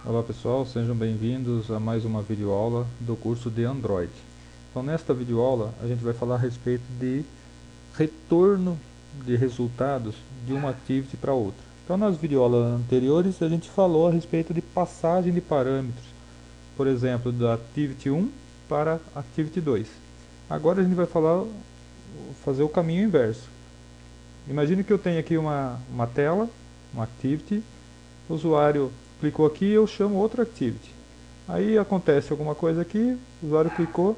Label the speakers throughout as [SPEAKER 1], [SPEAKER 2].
[SPEAKER 1] Olá pessoal, sejam bem-vindos a mais uma videoaula do curso de Android. Então nesta videoaula a gente vai falar a respeito de retorno de resultados de uma activity para outra. Então nas videoaulas anteriores a gente falou a respeito de passagem de parâmetros, por exemplo, da Activity 1 para Activity 2. Agora a gente vai fazer o caminho inverso. Imagine que eu tenho aqui uma tela, uma Activity, o usuário clicou aqui e eu chamo outra Activity. Aí acontece alguma coisa aqui, o usuário clicou,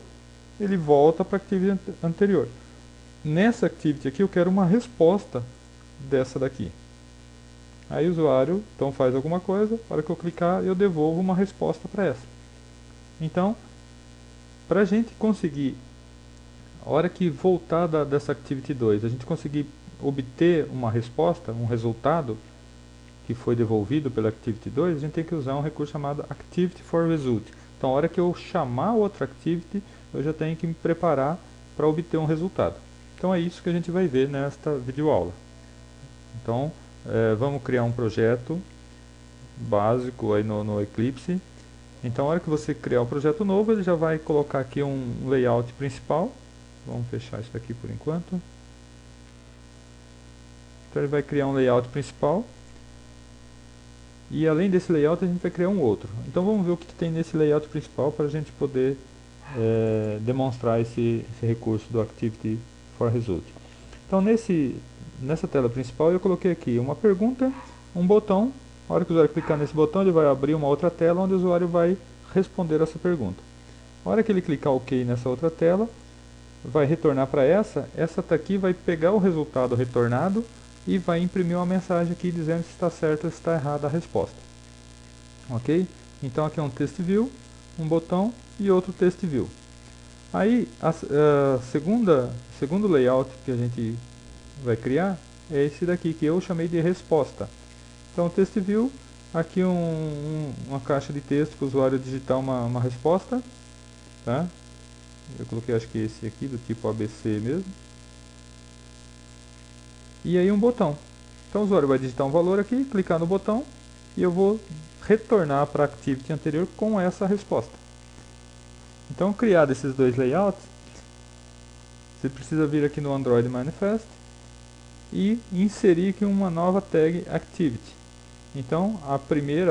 [SPEAKER 1] ele volta para a Activity anterior. Nessa Activity aqui eu quero uma resposta dessa daqui. Aí o usuário então faz alguma coisa, para que eu clicar eu devolvo uma resposta para essa. Então, para a gente conseguir, a hora que voltar dessa Activity 2, a gente conseguir obter uma resposta, um resultado que foi devolvido pela Activity 2, a gente tem que usar um recurso chamado Activity for Result. Então, a hora que eu chamar outra Activity, eu já tenho que me preparar para obter um resultado. Então, é isso que a gente vai ver nesta videoaula. Então, vamos criar um projeto básico aí no Eclipse. Então, a hora que você criar um projeto novo, ele já vai colocar aqui um layout principal. Vamos fechar isso daqui por enquanto. Então, ele vai criar um layout principal. E além desse layout, a gente vai criar um outro. Então, vamos ver o que tem nesse layout principal para a gente poder demonstrar esse recurso do Activity for Result. Então, nessa tela principal, eu coloquei aqui uma pergunta, um botão. A hora que o usuário clicar nesse botão, ele vai abrir uma outra tela onde o usuário vai responder essa pergunta. A hora que ele clicar OK nessa outra tela, vai retornar para essa daqui vai pegar o resultado retornado e vai imprimir uma mensagem aqui dizendo se está certo ou se está errada a resposta. Ok? Então aqui é um text view, um botão e outro text view. Aí segundo layout que a gente vai criar é esse daqui que eu chamei de resposta. Então text view, aqui uma caixa de texto para o usuário digitar uma resposta. Tá? Eu coloquei acho que esse aqui do tipo ABC mesmo. E aí um botão. Então o usuário vai digitar um valor aqui, clicar no botão e eu vou retornar para a Activity anterior com essa resposta. Então, criado esses dois layouts, você precisa vir aqui no Android Manifest e inserir aqui uma nova tag Activity. Então, a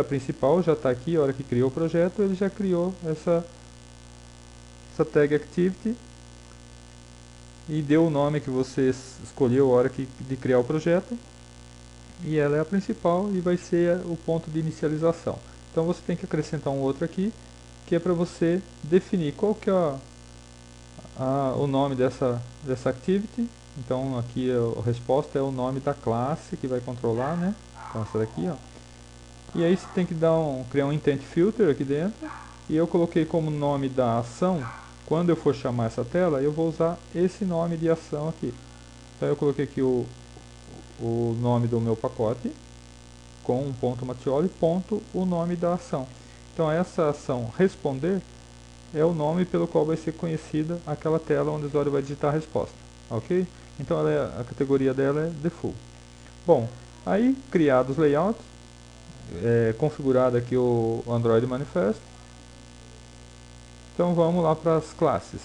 [SPEAKER 1] principal, já está aqui, a hora que criou o projeto, ele já criou essa tag Activity e deu o nome que você escolheu a hora de criar o projeto. E ela é a principal e vai ser o ponto de inicialização. Então você tem que acrescentar um outro aqui, que é para você definir qual que é o nome dessa activity. Então aqui a resposta é o nome da classe que vai controlar, né? Então essa daqui, ó. E aí você tem que criar um intent filter aqui dentro. E eu coloquei como nome da ação, quando eu for chamar essa tela, eu vou usar esse nome de ação aqui. Então eu coloquei aqui o nome do meu pacote com um ponto Matioli, ponto o nome da ação. Então essa ação responder é o nome pelo qual vai ser conhecida aquela tela onde o usuário vai digitar a resposta, ok? Então a categoria dela é default. Bom, aí criados os layouts, configurado aqui o Android Manifest. Então vamos lá para as classes.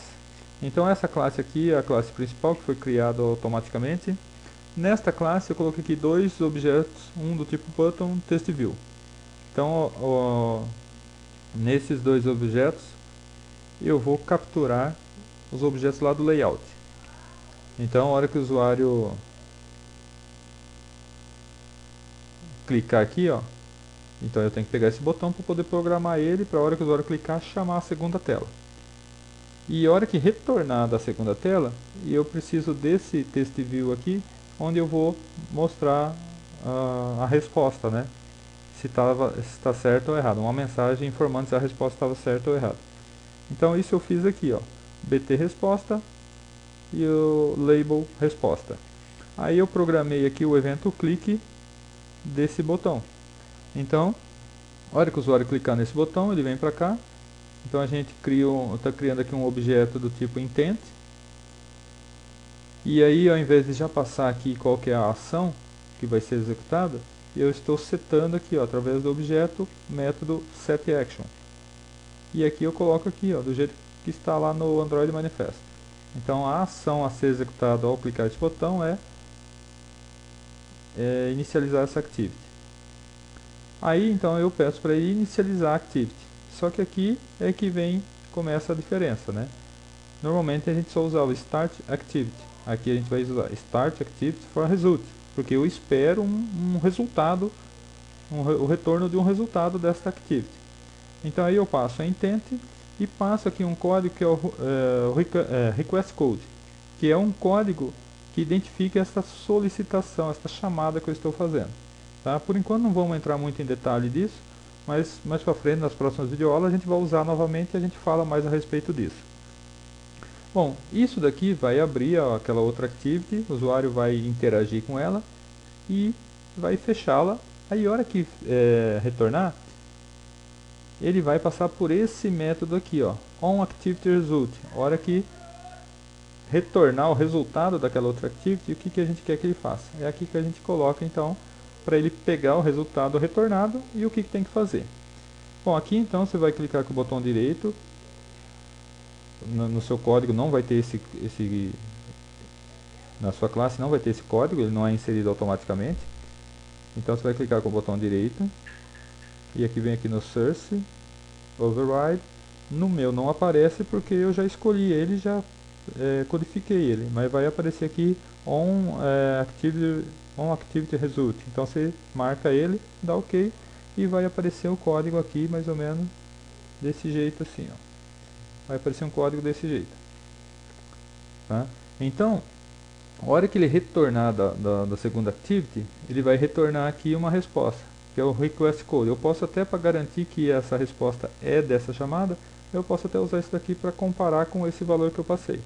[SPEAKER 1] Então essa classe aqui é a classe principal que foi criada automaticamente. Nesta classe eu coloquei aqui dois objetos, um do tipo button, text view. Então nesses dois objetos eu vou capturar os objetos lá do layout. Então a hora que o usuário clicar aqui, ó, então eu tenho que pegar esse botão para poder programar ele para a hora que o usuário clicar chamar a segunda tela. E a hora que retornar da segunda tela, eu preciso desse text view aqui, onde eu vou mostrar a resposta, né? Se está certo ou errado. Uma mensagem informando se a resposta estava certa ou errada. Então isso eu fiz aqui, ó, BT resposta e o label resposta. Aí eu programei aqui o evento clique desse botão. Então, a hora que o usuário clicar nesse botão, ele vem para cá. Então a gente está criando aqui um objeto do tipo intent. E aí, ao invés de já passar aqui qual que é a ação que vai ser executada, eu estou setando aqui, ó, através do objeto método setAction. E aqui eu coloco aqui, ó, do jeito que está lá no Android Manifesto. Então a ação a ser executada ao clicar esse botão é inicializar essa activity. Aí então eu peço para ele inicializar a activity. Só que aqui é que começa a diferença, né? Normalmente a gente só usava Start Activity. Aqui a gente vai usar Start Activity for Result, porque eu espero um resultado, o retorno de um resultado desta activity. Então aí eu passo a intent e passo aqui um código que é o request code, que é um código que identifica essa solicitação, essa chamada que eu estou fazendo. Tá? Por enquanto não vamos entrar muito em detalhe disso, mas mais para frente, nas próximas videoaulas, a gente vai usar novamente e a gente fala mais a respeito disso. Bom, isso daqui vai abrir aquela outra activity, o usuário vai interagir com ela e vai fechá-la. Aí a hora que retornar, ele vai passar por esse método aqui, ó, onActivityResult. A hora que retornar o resultado daquela outra activity, o que a gente quer que ele faça? É aqui que a gente coloca então, para ele pegar o resultado retornado e o que tem que fazer. Bom, aqui então você vai clicar com o botão direito. No seu código não vai ter na sua classe não vai ter esse código, ele não é inserido automaticamente. Então você vai clicar com o botão direito e aqui vem aqui no Source, Override. No meu não aparece porque eu já escolhi ele, já codifiquei ele, mas vai aparecer aqui onActivity Result. Então você marca ele, dá OK e vai aparecer o código aqui mais ou menos desse jeito assim, ó. Vai aparecer um código desse jeito. Tá? Então, a hora que ele retornar da segunda activity, ele vai retornar aqui uma resposta, que é o request code. Eu posso até, para garantir que essa resposta é dessa chamada, eu posso até usar isso daqui para comparar com esse valor que eu passei.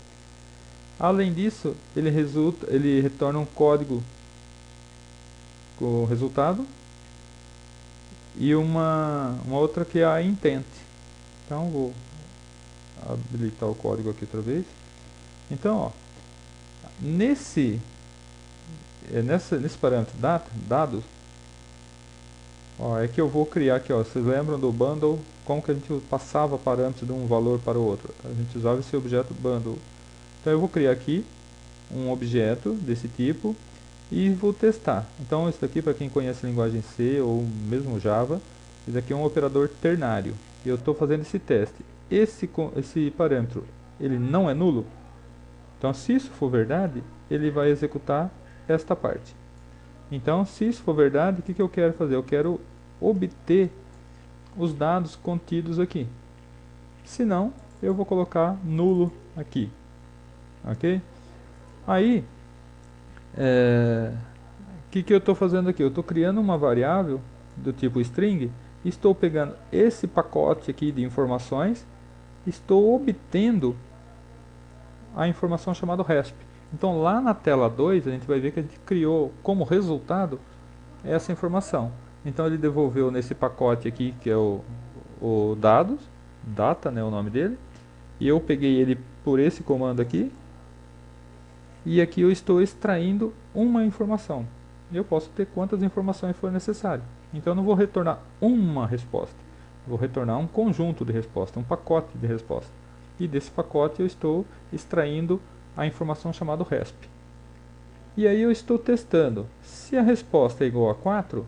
[SPEAKER 1] Além disso, ele retorna um código com o resultado e uma outra que é a intent. Então, vou habilitar o código aqui outra vez. Então, ó, nesse parâmetro dados, ó, é que eu vou criar aqui, ó, vocês lembram do bundle, como que a gente passava parâmetros de um valor para o outro? A gente usava esse objeto bundle. Então eu vou criar aqui um objeto desse tipo e vou testar. Então isso daqui, para quem conhece a linguagem C ou mesmo Java, isso aqui é um operador ternário. E eu estou fazendo esse teste. Esse parâmetro, ele não é nulo? Então, se isso for verdade, ele vai executar esta parte. Então, se isso for verdade, o que eu quero fazer? Eu quero obter os dados contidos aqui. Se não, eu vou colocar nulo aqui. Ok? Aí, o que eu estou fazendo aqui? Eu estou criando uma variável do tipo string, estou pegando esse pacote aqui de informações, estou obtendo a informação chamada RESP. Então lá na tela 2 a gente vai ver que a gente criou como resultado essa informação. Então ele devolveu nesse pacote aqui que é o dados, data, né, o nome dele, e eu peguei ele por esse comando aqui, e aqui eu estou extraindo uma informação. Eu posso ter quantas informações for necessário. Então eu não vou retornar uma resposta, vou retornar um conjunto de respostas, um pacote de respostas. E desse pacote eu estou extraindo a informação chamada RESP. E aí eu estou testando. Se a resposta é igual a 4,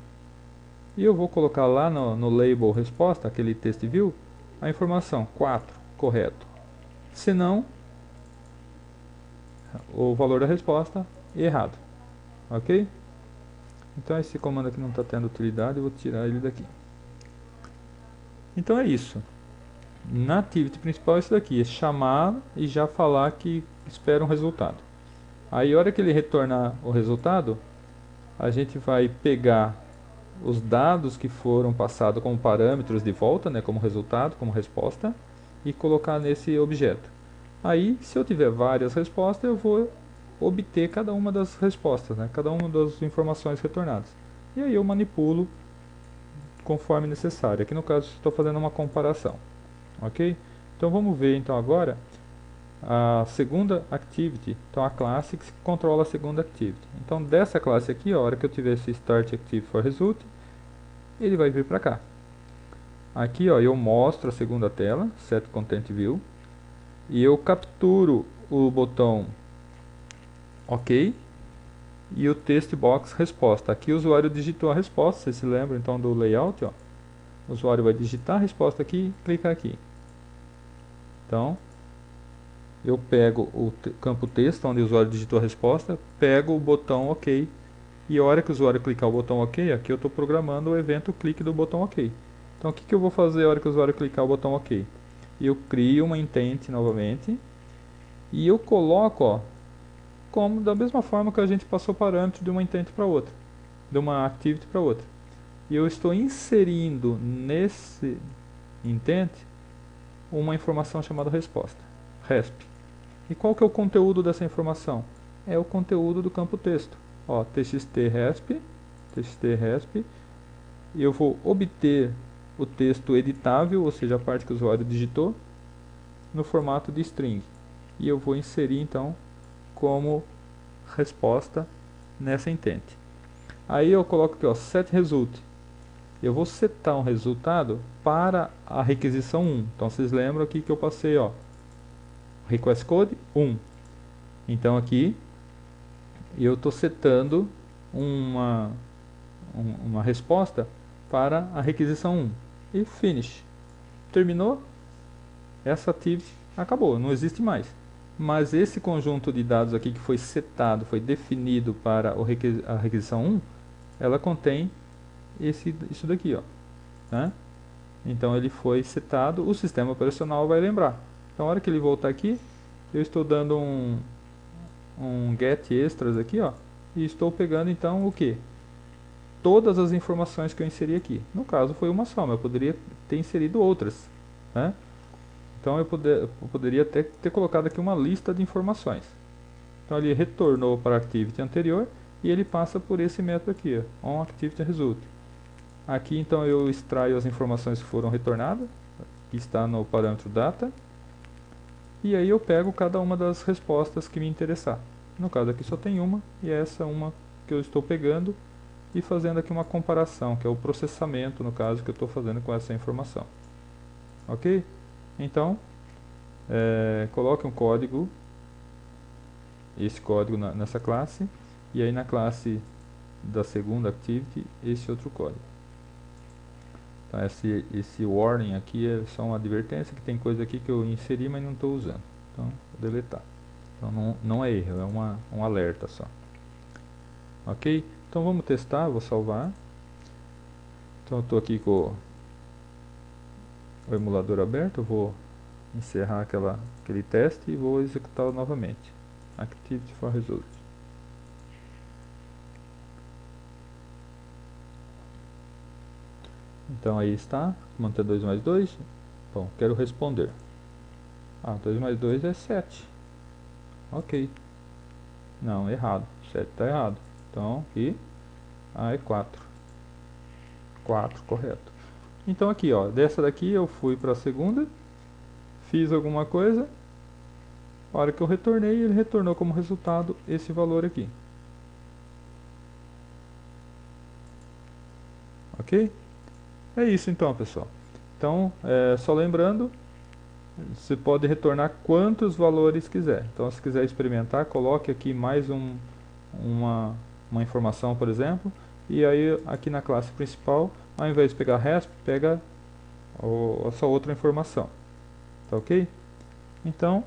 [SPEAKER 1] eu vou colocar lá no label resposta, aquele test view, a informação 4, correto. Se não, o valor da resposta é errado. Ok? Então esse comando aqui não está tendo utilidade, eu vou tirar ele daqui. Então é isso. Na activity principal é isso daqui, é chamar e já falar que espera um resultado. Aí a hora que ele retornar o resultado, a gente vai pegar os dados que foram passados como parâmetros de volta, né, como resultado, como resposta, e colocar nesse objeto. Aí, se eu tiver várias respostas, eu vou obter cada uma das respostas, né, cada uma das informações retornadas. E aí eu manipulo conforme necessário. Aqui no caso estou fazendo uma comparação. Ok? Então vamos ver então agora a segunda activity, então a classe que controla a segunda activity. Então dessa classe aqui, a hora que eu tiver esse start activity for result, ele vai vir para cá. Aqui ó, eu mostro a segunda tela, set content view, e eu capturo o botão OK e o text box resposta. Aqui o usuário digitou a resposta, vocês se lembram então do layout, ó. O usuário vai digitar a resposta aqui e clicar aqui. Então, eu pego o campo texto, onde o usuário digitou a resposta, pego o botão OK, e a hora que o usuário clicar o botão OK, aqui eu estou programando o evento clique do botão OK. Então, o que eu vou fazer a hora que o usuário clicar o botão OK? Eu crio uma intent novamente, e eu coloco, ó, como da mesma forma que a gente passou parâmetro de uma intent para outra, de uma activity para outra. E eu estou inserindo nesse intent uma informação chamada resposta, resp. E qual que é o conteúdo dessa informação? É o conteúdo do campo texto. Ó, txt resp, e eu vou obter o texto editável, ou seja, a parte que o usuário digitou, no formato de string. E eu vou inserir então como resposta nessa intent. Aí eu coloco aqui, ó, set result. Eu vou setar um resultado para a requisição 1. Então vocês lembram aqui que eu passei, ó, request code 1. Então aqui eu estou setando uma resposta para a requisição 1. E finish. Terminou? Essa activity acabou, não existe mais. Mas esse conjunto de dados aqui que foi setado, foi definido para a requisição 1, ela contém isso daqui, ó, né? Então ele foi setado, o sistema operacional vai lembrar. Então a hora que ele voltar aqui, eu estou dando um get extras aqui, ó, e estou pegando então o que? Todas as informações que eu inseri aqui. No caso foi uma só, mas eu poderia ter inserido outras, né? Então eu poderia até ter colocado aqui uma lista de informações. Então ele retornou para a activity anterior e ele passa por esse método aqui, ó, onActivityResult. Aqui então eu extraio as informações que foram retornadas, que está no parâmetro data, e aí eu pego cada uma das respostas que me interessar. No caso aqui só tem uma, e essa é uma que eu estou pegando e fazendo aqui uma comparação, que é o processamento, no caso, que eu estou fazendo com essa informação. Ok? Então, coloque um código, esse código nessa classe, e aí na classe da segunda activity, esse outro código. Então, esse warning aqui é só uma advertência, que tem coisa aqui que eu inseri, mas não estou usando. Então, vou deletar. Então, não é erro, é um alerta só. Ok? Então, vamos testar, vou salvar. Então, eu estou aqui com o emulador aberto, eu vou encerrar aquele teste e vou executá-lo novamente. Activity for result. Então aí está, manter 2 mais 2. Bom, quero responder. 2 mais 2 é 7. Ok. Não, errado. 7 está errado. Então aqui, é 4. 4, correto. Então aqui, ó, dessa daqui eu fui para a segunda, fiz alguma coisa, a hora que eu retornei, ele retornou como resultado esse valor aqui. Ok? É isso então, pessoal. Então, só lembrando, você pode retornar quantos valores quiser. Então, se quiser experimentar, coloque aqui mais uma informação, por exemplo, e aí aqui na classe principal, ao invés de pegar resp, pega essa outra informação. Tá ok? Então,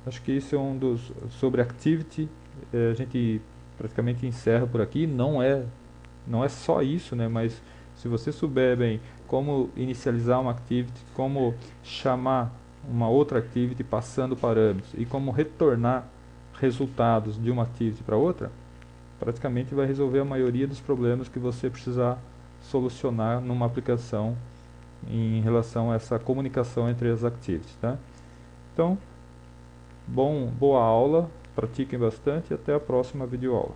[SPEAKER 1] acho que isso é um dos... Sobre Activity, a gente praticamente encerra por aqui. Não é só isso, né? Mas se você souber bem como inicializar uma Activity, como chamar uma outra Activity passando parâmetros e como retornar resultados de uma Activity para outra, praticamente vai resolver a maioria dos problemas que você precisar solucionar numa aplicação em relação a essa comunicação entre as activities, tá? Então, boa aula, pratiquem bastante e até a próxima videoaula.